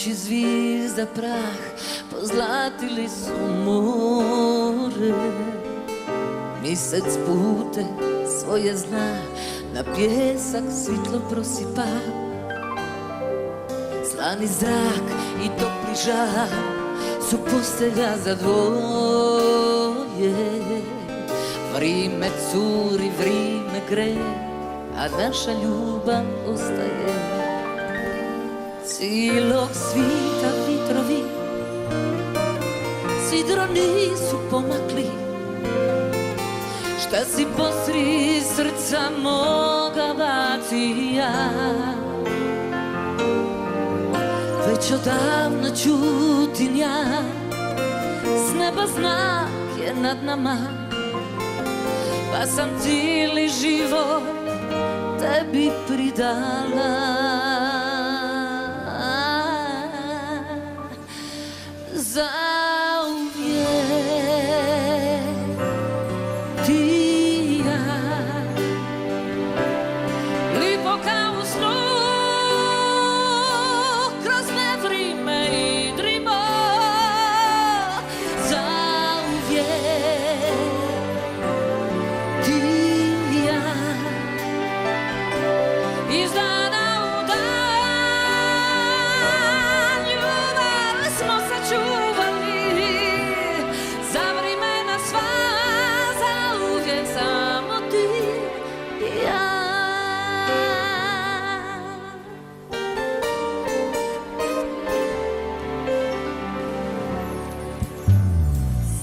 Noći zvizda prah pozlatili su more. Misec pute svoje zna, na pjesak svitlo prosipa. Slani zrak i topli žar su postelja za dvoje. Vrime curi, vrime gre, a naša ljubav ostaje. Cijelog svita vitrovi sidro nisu pomakli. Šta si posri srca moga bacija? Već odavno čutim ja, s neba znak je nad nama, pa sam cijeli život tebi pridala. Zauvijek ti ja, lipo kao u snu, kroz nevrime idrimo. Zauvijek ti ja, iz dana u dan ljubav smo sačuvali. Za vremena sva, zauvijek samo ti i ja.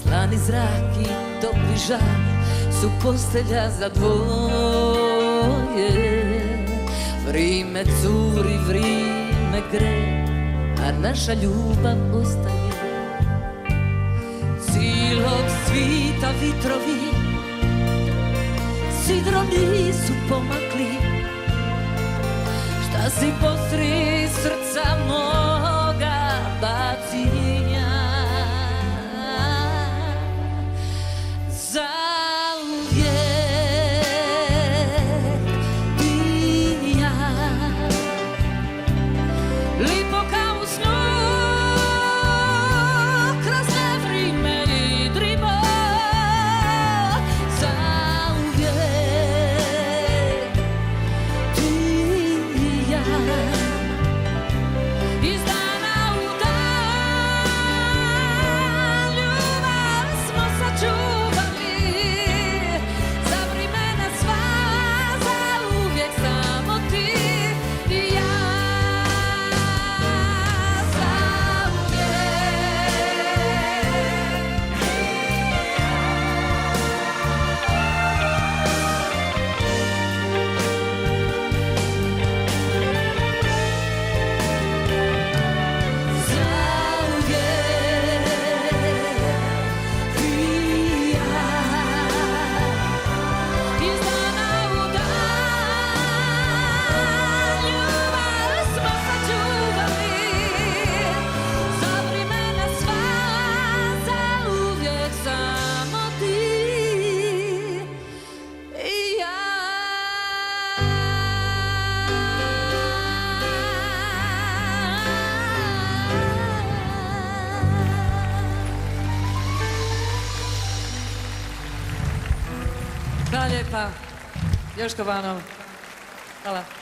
Slani zrak i topli žar su postelja za dvoje. Vrime curi, vrime gre, a naša ljubav ostaje. Cijelog svita vitrovi sidro nisu pomakli. Šta si posri srca moga bacinja? Zauvijek ti ja, lipo kao u snu, kroz nevrime idrimo. Zauvijek ti ja, iz dana u dan ljubav smo sačuvali. Za vremena sva, zauvijek samo ti i ja. Hvala lijepa. Joško Banov. Hvala.